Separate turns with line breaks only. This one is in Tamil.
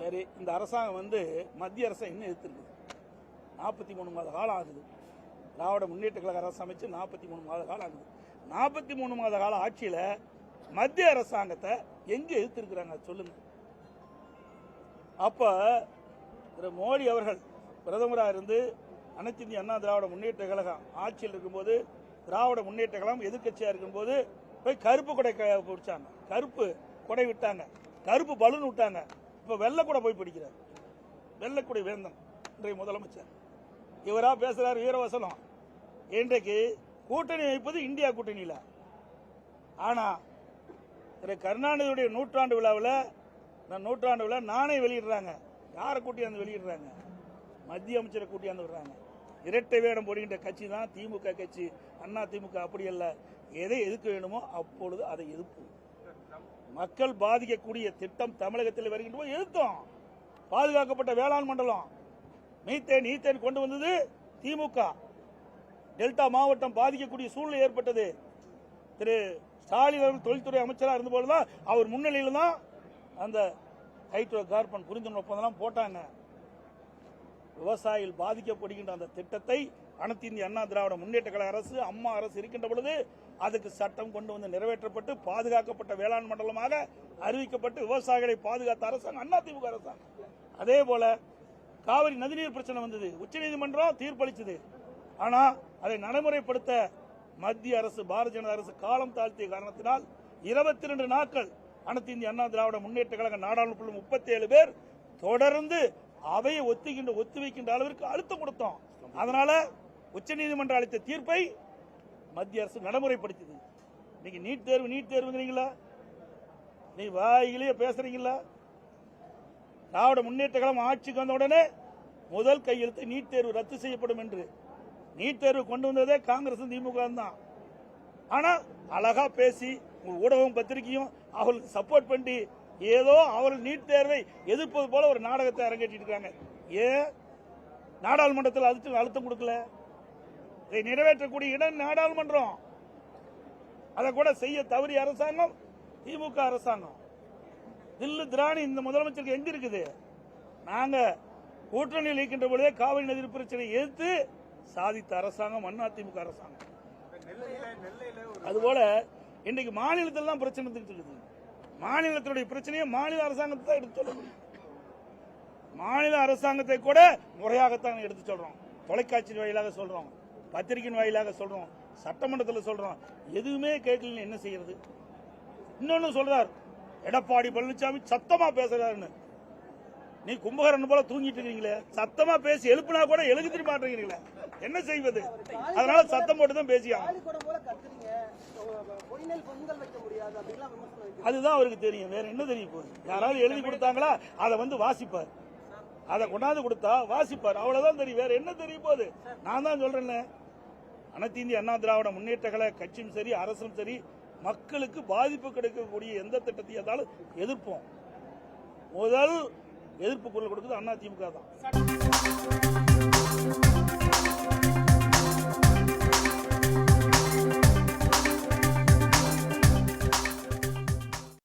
சரி, இந்த அரசாங்கம் மத்திய அரசை இன்னும் எதிர்த்திருக்கு. 43 மாத காலம் ஆகுது. திராவிட முன்னேற்ற கழக அரசு அமைச்சு 43 மாத காலம் ஆகுது. 43 மாத கால ஆட்சியில மத்திய அரசாங்கத்தை எங்க எதிர்த்திருக்கிறாங்க சொல்லுங்க. அப்ப திரு மோடி அவர்கள் பிரதமராக இருந்து அனைத்து இந்திய அண்ணா திராவிட முன்னேற்ற கழகம் ஆட்சியில் இருக்கும்போது, திராவிட முன்னேற்ற கழகம் எதிர்கட்சியா இருக்கும்போது போய் கருப்பு கொடை பிடிச்சாங்க, கருப்பு கொடை விட்டாங்க, கருப்பு பலூன் விட்டாங்க. இப்ப வெள்ளக்கூடை போய் பிடிக்கிறார். வெள்ளக்கூடை வேந்தன் இன்றைய முதலமைச்சர் இவரா பேசுறாரு வீரவசனம். இன்றைக்கு கூட்டணி வைப்பது இந்தியா கூட்டணியில. ஆனா திரு கருணாநிதியுடைய நூற்றாண்டு விழாவில் நானே வெளியிடுறாங்க. யாரை கூட்டியாந்து வெளியிடுறாங்க? மத்திய அமைச்சரை கூட்டியாந்து விடுறாங்க. இரட்டை வேடம் போடுகின்ற கட்சி தான் திமுக கட்சி. அண்ணா திமுக அப்படி அல்ல. எதை எதுக்க வேணுமோ அப்பொழுது அதை எதிர்ப்போம். மக்கள் பாதிக்கக்கூடிய திட்டம் தமிழகத்தில் வருகின்ற போது எதிர்த்தோம். பாதுகாக்கப்பட்ட வேளாண் மண்டலம் மீத்தேன் கொண்டு வந்தது திமுக. டெல்டா மாவட்டம் பாதிக்கக்கூடிய சூழ்நிலை ஏற்பட்டது. திரு ஸ்டாலின் அவர்கள் தொழில்துறை அமைச்சராக இருந்தபோதுதான் அவர் முன்னிலையில் தான் அந்த ஹைட்ரோ கார்பன் புரிந்துணர்வு ஒப்பந்தம் போட்டாங்க. விவசாயிகள் பாதிக்கப்படுகின்ற அந்த திட்டத்தை அனைத்து இந்திய அண்ணா திராவிட முன்னேற்ற கழக அரசு, அம்மா அரசு இருக்கின்ற பொழுது அதுக்கு சட்டம் கொண்டு வந்து நிறைவேற்றப்பட்டு பாதுகாக்கப்பட்ட வேளாண் மண்டலமாக அறிவிக்கப்பட்டு விவசாயிகளை பாதுகாத்த அரசாங்கம் அண்ணா திமுக அரசாங்கம். அதே போல காவிரி நதிநீர் பிரச்சனை வந்தது, உச்சநீதிமன்றம் தீர்ப்பளிச்சது. ஆனா அதை நடைமுறைப்படுத்த மத்திய அரசு, பாரதிய ஜனதா அரசு காலம் தாழ்த்திய காரணத்தினால் 22 நாட்கள் அனைத்து இந்திய அண்ணா திராவிட முன்னேற்ற கழக நாடாளுமன்ற 37 பேர் தொடர்ந்து அவையை ஒத்தி வைக்கின்ற அளவிற்கு அழுத்தம் கொடுத்தோம். அதனால உச்சநீதிமன்றம் அளித்த தீர்ப்பை மத்திய அரசு நடைமுறைப்படுத்தியது. இன்னைக்கு நீட் தேர்வுங்கிறீங்களா? நீ வாயிலேயே பேசுறீங்களா? திராவிட முன்னேற்ற கழகம் ஆட்சிக்கு வந்த உடனே முதல் கையெழுத்து நீட் தேர்வு ரத்து செய்யப்படும் என்று. நீட் தேர்வு கொண்டு வந்ததே காங்கிரஸ் திமுக தான். ஆனா அழகா பேசி ஊடகம் பத்திரிகையும் அவர்களுக்கு சப்போர்ட் பண்ணி ஏதோ அவர்கள் நீட் தேர்வை எதிர்ப்பது போல ஒரு நாடகத்தை அரங்கேற்றிட்டு இருக்காங்க. ஏன் நாடாளுமன்றத்தில் அழுத்தம் கொடுக்கல? இதை நிறைவேற்றக்கூடிய இடம் நாடாளுமன்றம். அதை கூட செய்ய தவறிய அரசாங்கம் திமுக அரசாங்கம். தில்லு திராணி இந்த முதலமைச்சருக்கு எங்க இருக்குது? நாங்க கூட்டணியில் இருக்கின்ற பொழுதே காவிரி நதி பிரச்சனை எதிர்த்து சாதித்த அரசாங்கம் அண்ணா திமுக அரசாங்கம். அதுபோல இன்றைக்கு மாநிலத்தில் பிரச்சனை இருக்குது. மாநிலத்தினுடைய பிரச்சனையை மாநில அரசாங்கத்தை தான் எடுத்து சொல்ல முடியும். மாநில அரசாங்கத்தை கூட முறையாகத்தான் எடுத்து சொல்றோம். தொலைக்காட்சி வாயிலாக சொல்றோம், பத்திரிகையின் வாயிலாக சொல்றோம், சட்டமன்றத்தில் சொல்றோம். எதுவுமே கேட்கல. என்ன செய்யறது? இன்னொன்னு சொல்றார் எடப்பாடி பழனிசாமி சத்தமா பேசுறாருன்னு. நீ கும்பகரன் போல தூங்கிட்டு இருக்கீங்களே, சத்தமா பேசி எழுப்புனா கூட எழுதி மாட்டீங்களே, என்ன செய்வது? அதனால சத்தம் போட்டுதான் பேசியாங்க. அதுதான் அவருக்கு தெரியும். வேற என்ன தெரிய போகுது? யாராவது எழுதி கொடுத்தாங்களா? அதை வாசிப்பார். அதை கொண்டாந்து கொடுத்தா வாசிப்பார். அவ்வளவுதான் தெரியும். வேற என்ன தெரிய போகுது? நான் தான் சொல்றேன், அனைத்து இந்திய அண்ணா திராவிட முன்னேற்ற கழக கட்சியும் சரி, அரசும் சரி, மக்களுக்கு பாதிப்பு கிடைக்கக்கூடிய எந்த திட்டத்தையும் இருந்தாலும் எதிர்ப்போம். முதல் எதிர்ப்பு குரல் கொடுக்குது அண்ணா திமுக தான்.